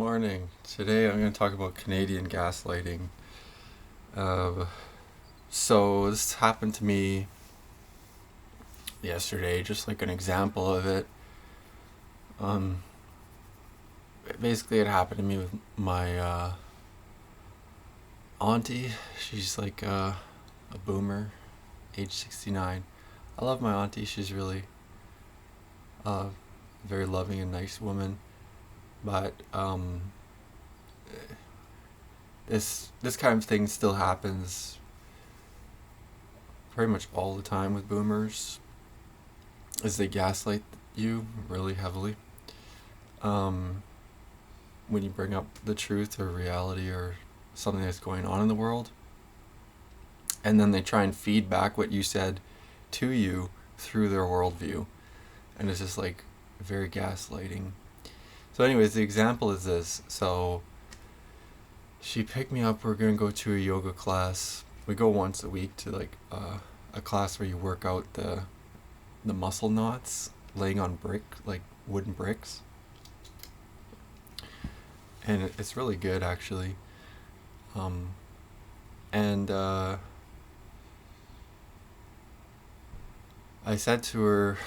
morning. Today I'm going to talk about Canadian gaslighting. Uh, so this happened to me yesterday, just like an example of it. Um, Basically, it happened to me with my auntie. She's like a boomer, age 69. I love my auntie. She's really a very loving and nice woman. But this kind of thing still happens pretty much all the time with boomers, is they gaslight you really heavily. Um, when you bring up the truth or reality or something that's going on in the world, and then they try and feed back what you said to you through their worldview, and it's just like very gaslighting. So, anyways, the example is this. So, she picked me up. We're gonna go to a yoga class. We go once a week to like a class where you work out the muscle knots laying on like wooden bricks, and it's really good actually. And I said to her,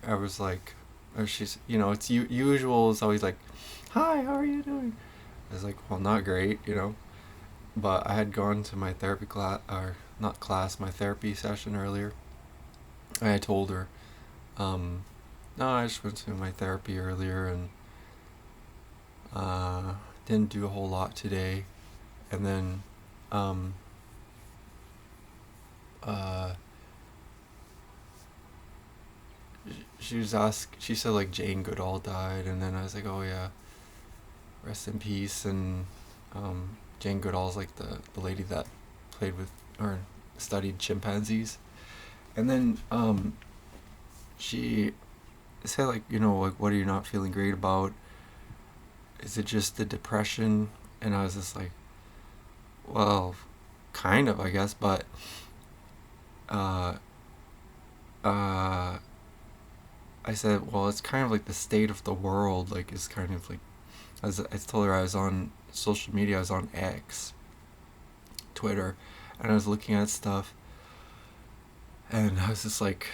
I was like, or she's, it's usual. It's always like, "Hi, how are you doing?" I was like, "Well, not great, But I had gone to my therapy class, or not class, my therapy session earlier. And I told her, no, I just went to my therapy earlier and didn't do a whole lot today. And then uh, she said like Jane Goodall died, and then I was like, oh yeah, rest in peace. And Jane Goodall's like the lady that played with or studied chimpanzees. And then she said like, like, what are you not feeling great about? Is it just the depression? And I was just like, well, kind of, I guess, but uh, uh, I said, well, it's kind of like the state of the world, like, is kind of like, as I told her, I was on social media, I was on X, Twitter, and I was looking at stuff, and I was just like,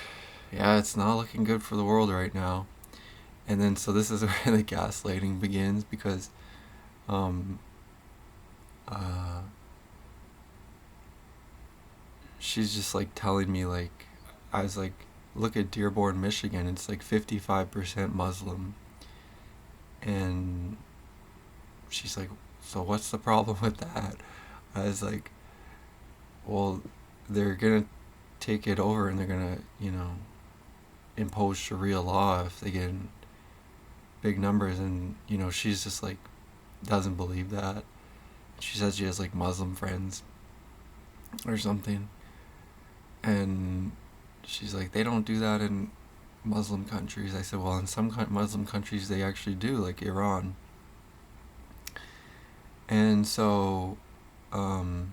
yeah, it's not looking good for the world right now. And then, so this is where the gaslighting begins, because uh, she's just like telling me, like, I was like, look at Dearborn, Michigan, it's like 55% Muslim. And she's like, so what's the problem with that? I was like, well, they're gonna take it over and they're gonna, impose Sharia law if they get in big numbers. And, she's just like, doesn't believe that. She says she has like Muslim friends or something. And she's like, they don't do that in Muslim countries. I said, well, in some Muslim countries they actually do, like Iran. And so, you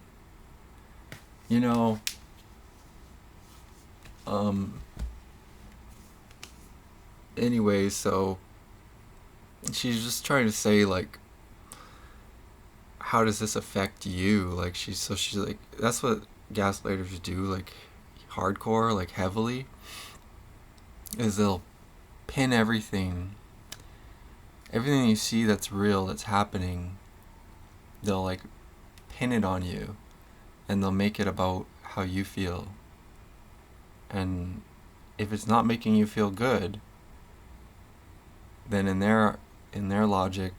know, anyway, so she's just trying to say, like, how does this affect you? Like, she's like, that's what gaslighters do, like, hardcore, like, heavily, is they'll pin everything you see that's real, that's happening, they'll, like, pin it on you, and they'll make it about how you feel. And if it's not making you feel good, then in their logic,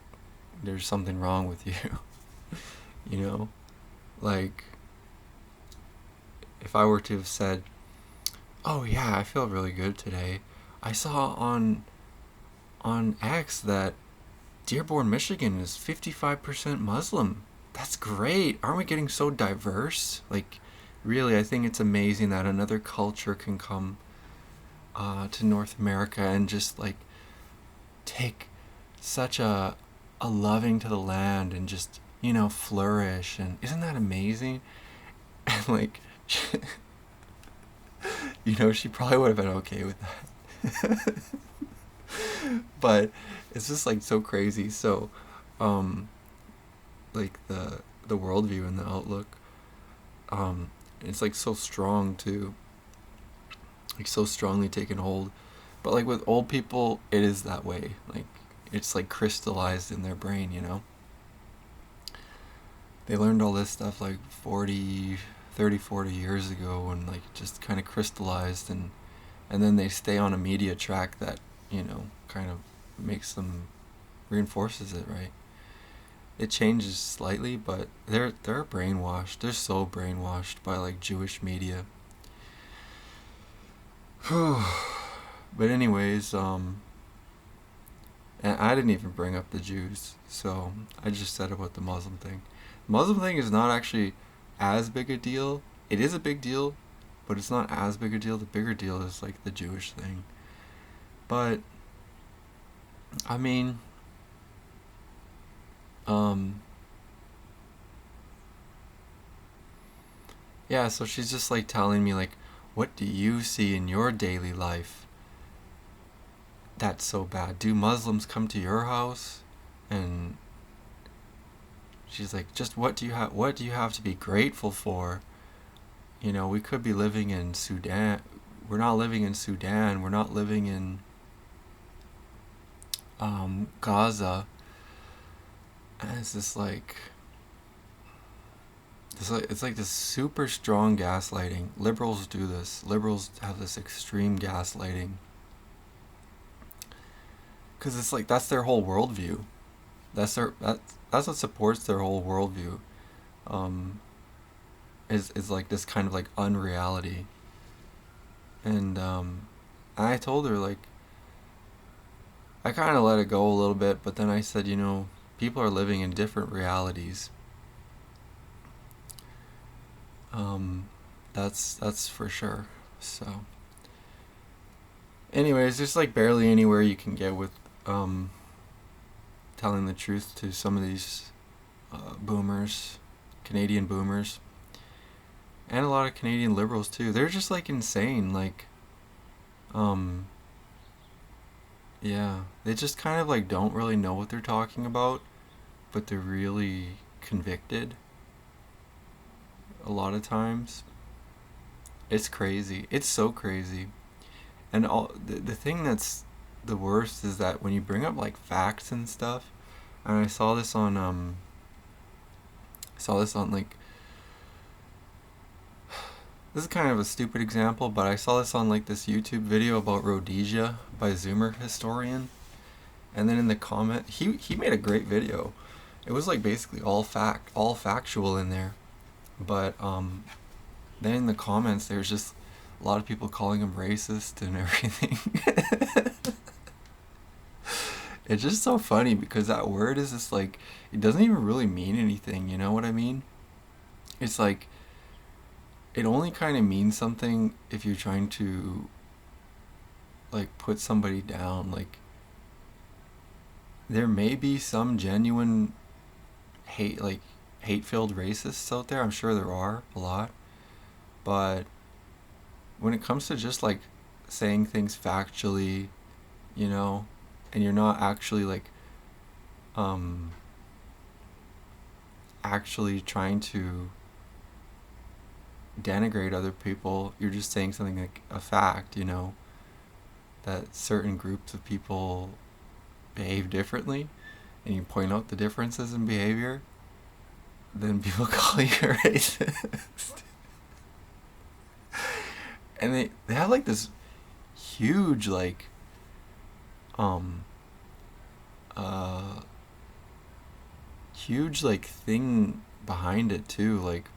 there's something wrong with you. Like, if I were to have said, oh yeah, I feel really good today, I saw on X that Dearborn, Michigan is 55% Muslim. That's great. Aren't we getting so diverse? Like, really, I think it's amazing that another culture can come to North America and just, like, take such a loving to the land and just, flourish. And isn't that amazing? And, like, she probably would have been okay with that. But it's just, like, so crazy. So um like the worldview and the outlook. It's like so strong too, like so strongly taken hold. But like with old people, it is that way. Like it's like crystallized in their brain, you know. They learned all this stuff like 40 years ago, and like just kind of crystallized, and then they stay on a media track that, you know, kind of makes them, reinforces it, right? It changes slightly, but they're brainwashed. They're so brainwashed by like Jewish media. But anyways, and I didn't even bring up the Jews, so I just said about the Muslim thing. The Muslim thing is not actually as big a deal. It is a big deal, but it's not as big a deal. The bigger deal is like the Jewish thing. But I mean, um, yeah. So she's just like telling me like, what do you see in your daily life that's so bad? Do Muslims come to your house? And she's like, just what do you have? What do you have to be grateful for? You know, we could be living in Sudan. We're not living in Sudan. We're not living in Gaza. And it's just like, it's like this super strong gaslighting. Liberals do this. Liberals have this extreme gaslighting. Because it's like, that's their whole worldview. That's what supports their whole worldview. Um, is like this kind of like unreality. And I told her like, I kind of let it go a little bit, but then I said, you know, people are living in different realities. That's for sure. So, anyways, there's like barely anywhere you can get with telling the truth to some of these boomers, Canadian boomers, and a lot of Canadian liberals too. They're just like insane. Like, um, yeah, they just kind of like don't really know what they're talking about, but they're really convicted a lot of times. It's crazy. It's so crazy. And the thing that's the worst is that when you bring up like facts and stuff, and I saw this on like, this is kind of a stupid example, but I saw this on like this YouTube video about Rhodesia by Zoomer Historian, and then in the comment, he made a great video. It was like basically all factual in there, but then in the comments there's just a lot of people calling him racist and everything. It's just so funny because that word is just like, it doesn't even really mean anything, you know what I mean? It's like, it only kind of means something if you're trying to like put somebody down. Like, there may be some genuine hate-filled racists out there. I'm sure there are a lot, but when it comes to just like saying things factually, you know, and you're not actually like um actually trying to denigrate other people, you're just saying something like a fact, you know, that certain groups of people behave differently, and you point out the differences in behavior, then people call you a racist. And they have like this huge like um uh huge like thing behind it too. Like,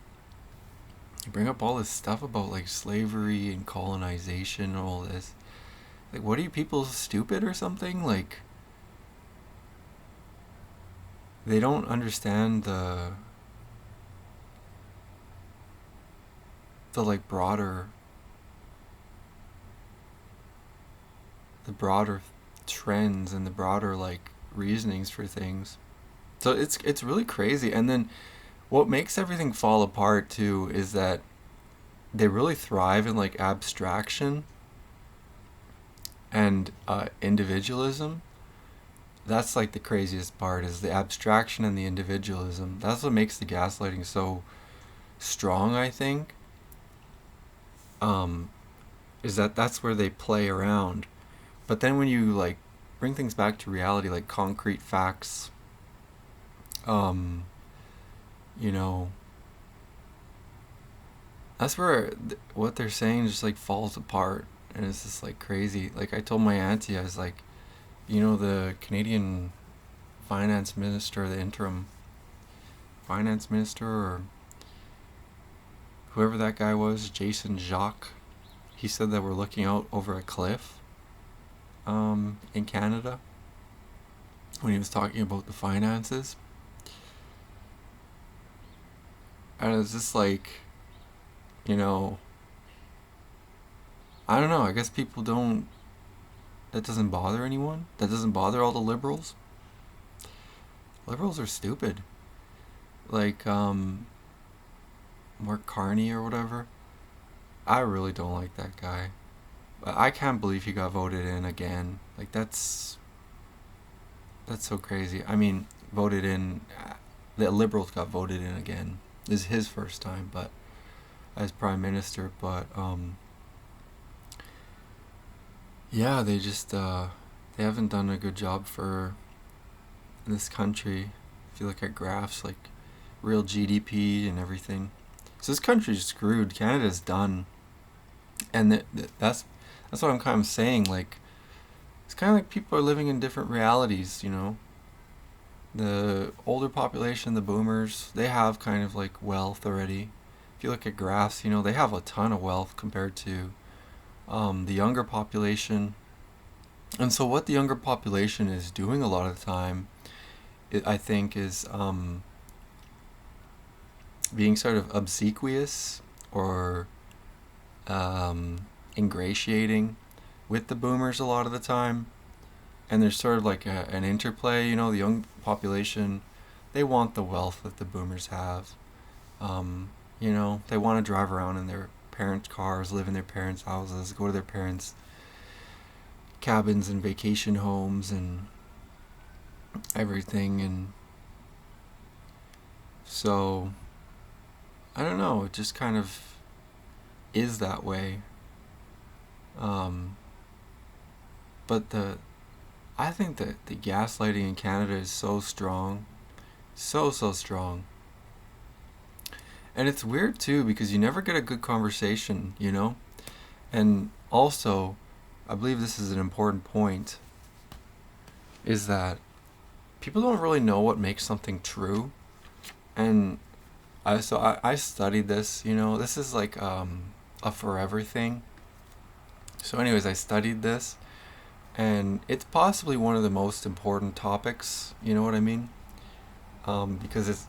you bring up all this stuff about like slavery and colonization and all this. Like, what are you people, stupid or something? Like, they don't understand the like broader trends and the broader like reasonings for things. So it's really crazy. And then what makes everything fall apart too is that they really thrive in like abstraction and individualism. that's like the craziest part, is the abstraction and the individualism. That's what makes the gaslighting so strong, I think. Um, is that that's where they play around. But then when you like bring things back to reality, like concrete facts, um, you know, that's where what they're saying just like falls apart, and it's just like crazy. Like I told my auntie, I was like, the Canadian finance minister, the interim finance minister, or whoever that guy was, Jason Jacques, he said that we're looking out over a cliff in Canada when he was talking about the finances. And it's just like, you know, I don't know, I guess people don't, that doesn't bother anyone. That doesn't bother all the liberals. Liberals are stupid. Like, Mark Carney or whatever. I really don't like that guy. But I can't believe he got voted in again. Like, that's so crazy. I mean, voted in, the liberals got voted in again. This is his first time, but as prime minister. But yeah, they just they haven't done a good job for this country. If you look at graphs, like real GDP and everything, so this country's screwed. Canada's done, and that's what I'm kind of saying. Like, it's kind of like people are living in different realities. The older population, the boomers, they have kind of like wealth already. If you look at graphs, they have a ton of wealth compared to the younger population. And so what the younger population is doing a lot of the time, I think, is being sort of obsequious or ingratiating with the boomers a lot of the time. And there's sort of like an interplay. The young population, they want the wealth that the boomers have. They want to drive around in their parents' cars, live in their parents' houses, go to their parents' cabins and vacation homes and everything. And so, I don't know, it just kind of is that way. But I think that the gaslighting in Canada is so strong. So strong. And it's weird too, because you never get a good conversation, And also, I believe this is an important point, is that people don't really know what makes something true. And I studied this, this is like a forever thing. So anyways, I studied this, and it's possibly one of the most important topics, you know what I mean? Because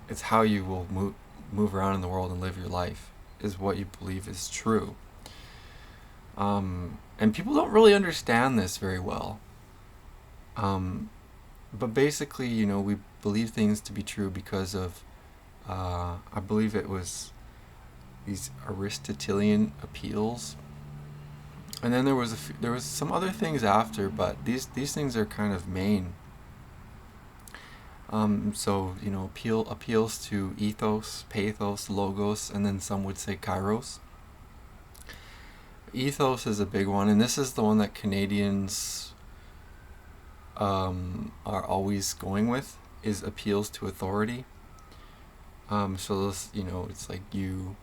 it's how you will move around in the world and live your life, is what you believe is true. And people don't really understand this very well. But basically, we believe things to be true because of, I believe it was these Aristotelian appeals. And then there was some other things after, but these things are kind of main. So appeals to ethos, pathos, logos, and then some would say kairos. Ethos is a big one, and this is the one that Canadians are always going with, is appeals to authority. So this, it's like you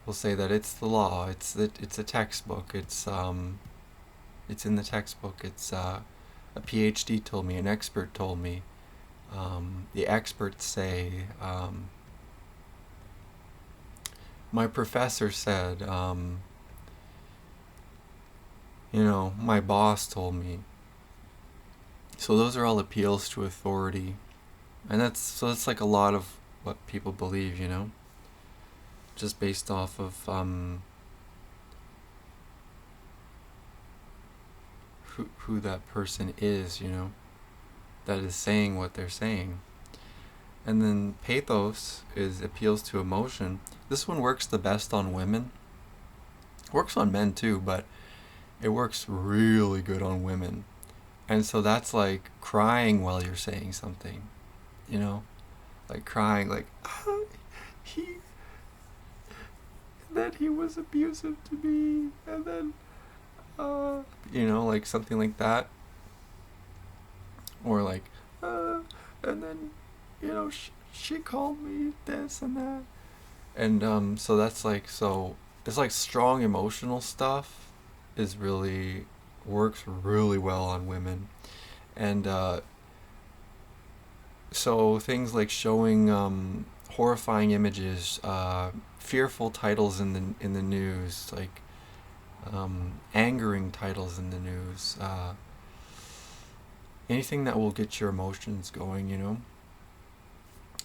will say that it's the law, it's a textbook, it's in the textbook, it's a PhD told me, an expert told me. The experts say, my professor said, my boss told me. So those are all appeals to authority. And that's like a lot of what people believe, just based off of who that person is, that is saying what they're saying. And then pathos is appeals to emotion. This one works the best on women. Works on men too, but it works really good on women. And so that's like crying while you're saying something, you know? Like crying, like, he, that he was abusive to me, and then, like something like that. Or like, and then, she called me this and that. And so that's like, so it's like strong emotional stuff is really, works really well on women. And so things like showing horrifying images, fearful titles in the news, like angering titles in the news, anything that will get your emotions going,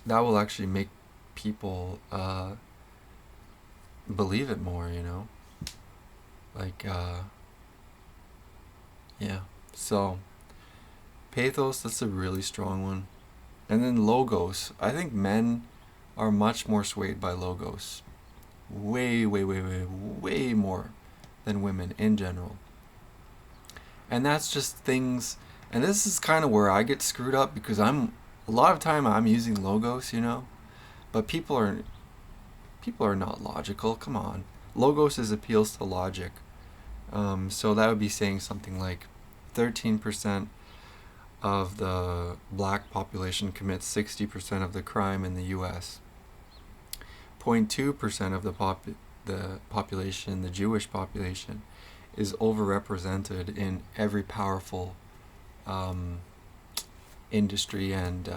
that will actually make people believe it more, like yeah. So pathos, that's a really strong one. And then logos. I think men are much more swayed by logos. Way, way, way, way, way more than women in general. And that's just things, and this is kind of where I get screwed up because a lot of time I'm using logos, but people are not logical. Come on. Logos is appeals to logic. So that would be saying something like 13% of the black population commits 60% of the crime in the U.S. 0.2% of the population, the Jewish population, is overrepresented in every powerful industry and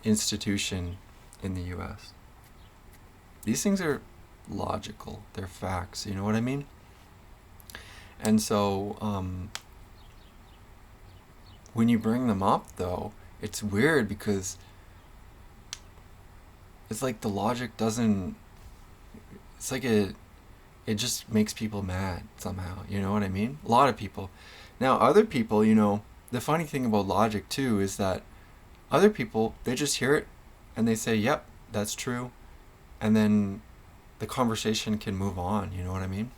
institution in the U.S. These things are logical. They're facts. You know what I mean? And so when you bring them up, though, it's weird because it's like the logic doesn't... It's like it just makes people mad somehow. You know what I mean? A lot of people. Now, other people, the funny thing about logic, too, is that other people, they just hear it and they say, yep, that's true. And then the conversation can move on. You know what I mean?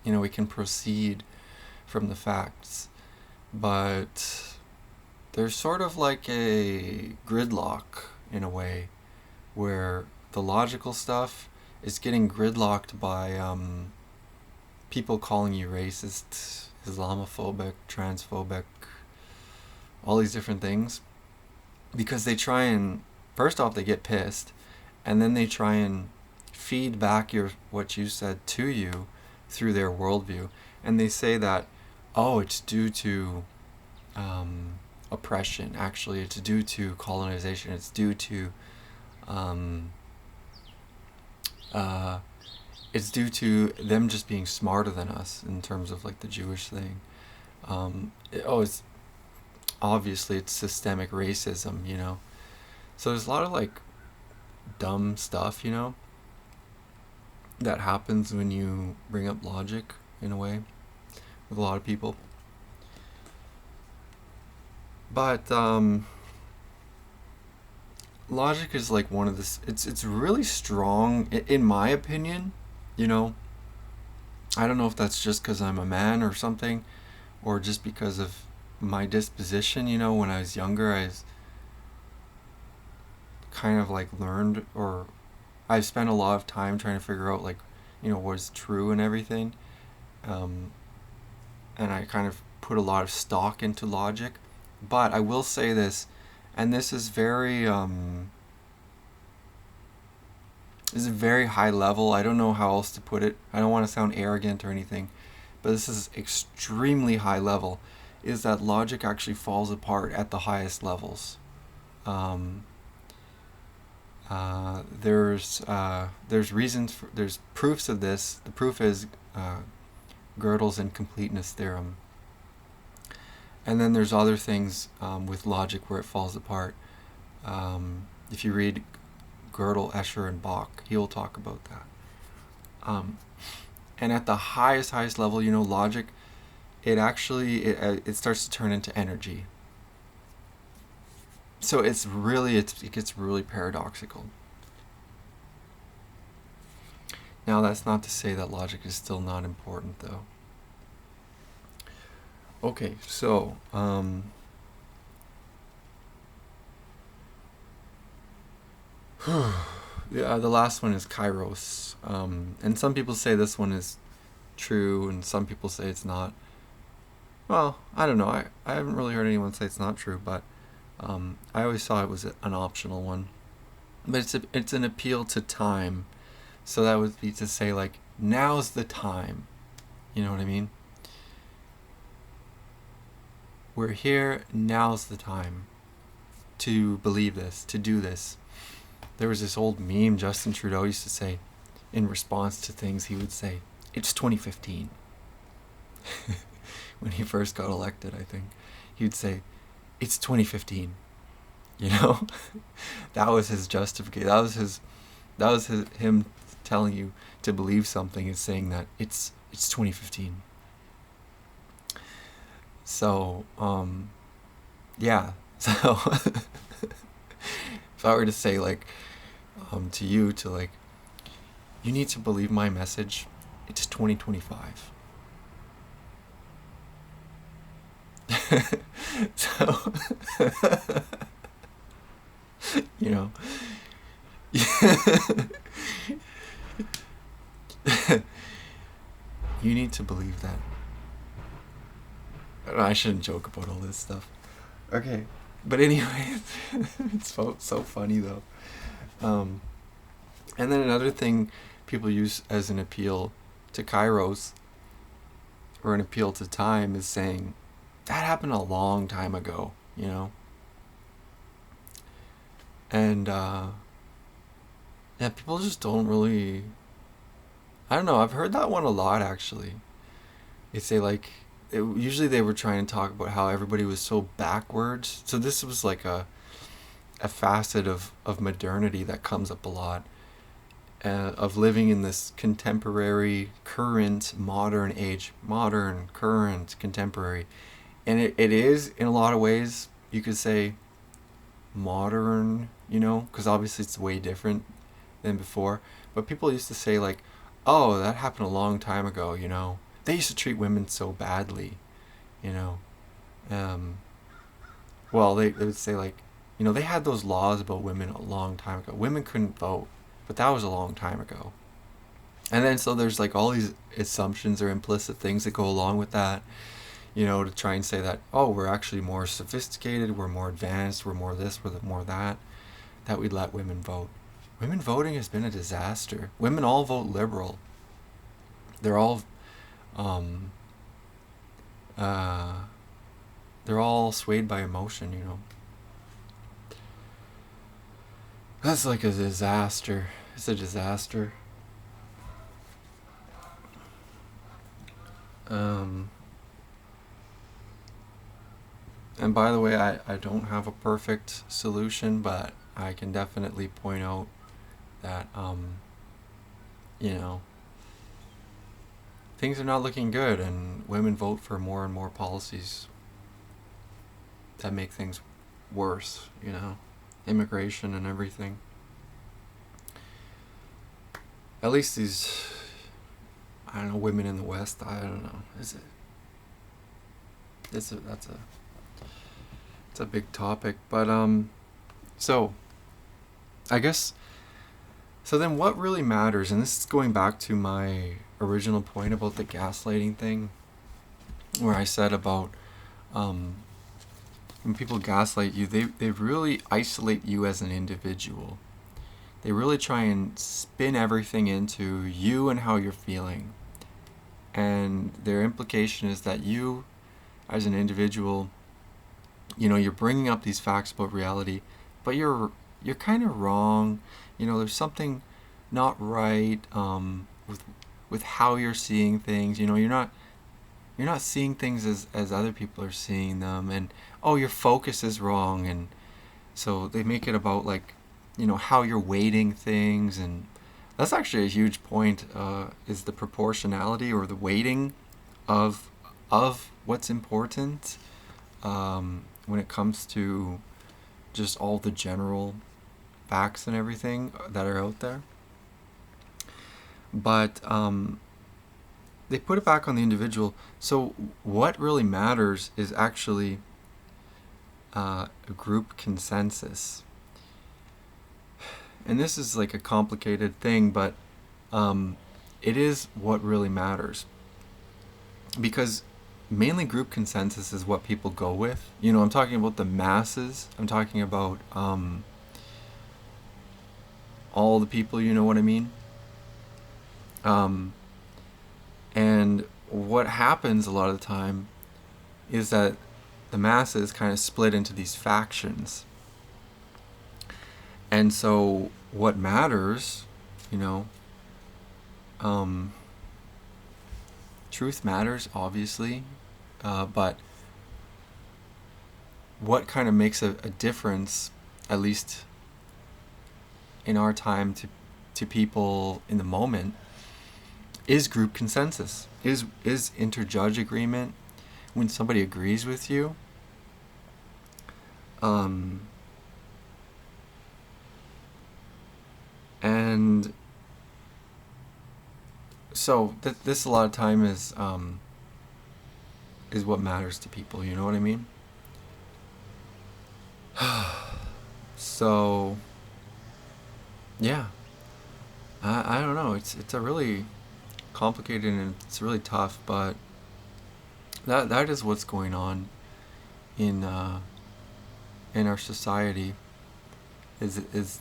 We can proceed from the facts. But there's sort of like a gridlock in a way where the logical stuff is getting gridlocked by people calling you racist, Islamophobic, transphobic, all these different things, because they try and, first off, they get pissed, and then they try and feed back what you said to you through their worldview, and they say that, oh, it's due to oppression. Actually, it's due to colonization. It's due to it's due to them just being smarter than us in terms of like the Jewish thing. It's obviously it's systemic racism, So there's a lot of like dumb stuff, that happens when you bring up logic in a way with a lot of people. But logic is like one of this. It's really strong in my opinion. I don't know if that's just because I'm a man or something, or just because of my disposition. When I was younger, I kind of like learned, or I've spent a lot of time trying to figure out like, what's true and everything. And I kind of put a lot of stock into logic. But I will say this, and this is very high level. I don't know how else to put it. I don't want to sound arrogant or anything, but this is extremely high level, is that logic actually falls apart at the highest levels. There's reasons for, there's proofs of this. The proof is Gödel's incompleteness theorem. And then there's other things with logic where it falls apart. If you read Gödel, Escher, and Bach, he will talk about that. And at the highest level, logic, it starts to turn into energy. So it gets really paradoxical. Now that's not to say that logic is still not important, though. Okay, so yeah, the last one is kairos, and some people say this one is true, and some people say it's not. Well, I don't know. I haven't really heard anyone say it's not true, but I always thought it was an optional one. But it's an appeal to time, so that would be to say like now's the time. You know what I mean? We're here. Now's the time to believe this, to do this. There was this old meme Justin Trudeau used to say in response to things. He would say, "It's 2015." When he first got elected, I think he would say, "It's 2015." You know, that was his justification. Him telling you to believe something is saying that it's 2015. So yeah. So if I were to say like to you to like you need to believe my message, it's 2025. So you know. You need to believe that. I shouldn't joke about all this stuff. Okay. But anyways, it's so funny though. Um, and then another thing people use as an appeal to kairos or an appeal to time is saying that happened a long time ago, you know? And yeah, people just don't really. I don't know. I've heard that one a lot actually. They say like usually they were trying to talk about how everybody was so backwards. So this was like a facet of modernity that comes up a lot, of living in this contemporary, current, modern age, modern, current, contemporary. And it is, in a lot of ways, you could say modern, you know, because obviously it's way different than before. But people used to say, like, oh, that happened a long time ago, you know. They used to treat women so badly, you know. Um, well, they would say, like, you know, they had those laws about women a long time ago. Women couldn't vote, but that was a long time ago. And then so there's like all these assumptions or implicit things that go along with that, you know, to try and say that, oh, we're actually more sophisticated, we're more advanced, we're more this, we're more that, that we'd let women vote. Women voting has been a disaster. Women all vote liberal. They're all, um, uh, they're all swayed by emotion, you know. That's like a disaster. It's a disaster. Um, and by the way, I don't have a perfect solution, but I can definitely point out that, you know, things are not looking good, and women vote for more and more policies that make things worse, you know, immigration and everything. At least these, I don't know, women in the West, I don't know. Is it? It's a big topic, but so I guess so. Then, what really matters? And this is going back to my original point about the gaslighting thing, where I said about um, when people gaslight you, they really isolate you as an individual. They really try and spin everything into you and how you're feeling. And their implication is that you, as an individual, you know, you're bringing up these facts about reality, but you're kind of wrong. You know, there's something not right with how you're seeing things. You know, you're not seeing things as other people are seeing them, and oh, your focus is wrong. And so they make it about like, you know, how you're weighting things. And that's actually a huge point, is the proportionality or the weighting of what's important, when it comes to just all the general facts and everything that are out there. But they put it back on the individual. So what really matters is actually a group consensus. And this is like a complicated thing, but it is what really matters. Because mainly group consensus is what people go with. You know, I'm talking about the masses. I'm talking about all the people, you know what I mean? And what happens a lot of the time is that the masses kind of split into these factions. And so what matters, you know, truth matters, obviously, but what kind of makes a difference, at least in our time, to people in the moment, is group consensus, is interjudge agreement. When somebody agrees with you, and so this a lot of time is what matters to people, you know what I mean? So yeah, I don't know, it's a really complicated and it's really tough, but that is what's going on in our society. Is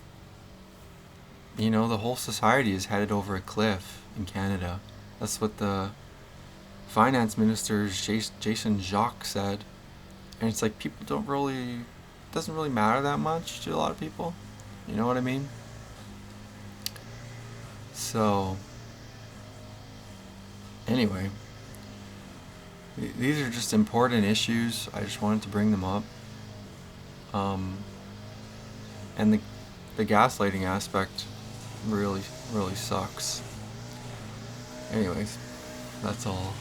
you know, the whole society is headed over a cliff in Canada. That's what the finance minister Jason Jacques said, and it's like people don't really, doesn't really matter that much to a lot of people. You know what I mean? So anyway, these are just important issues. I just wanted to bring them up. And the gaslighting aspect really, really sucks. Anyways, that's all.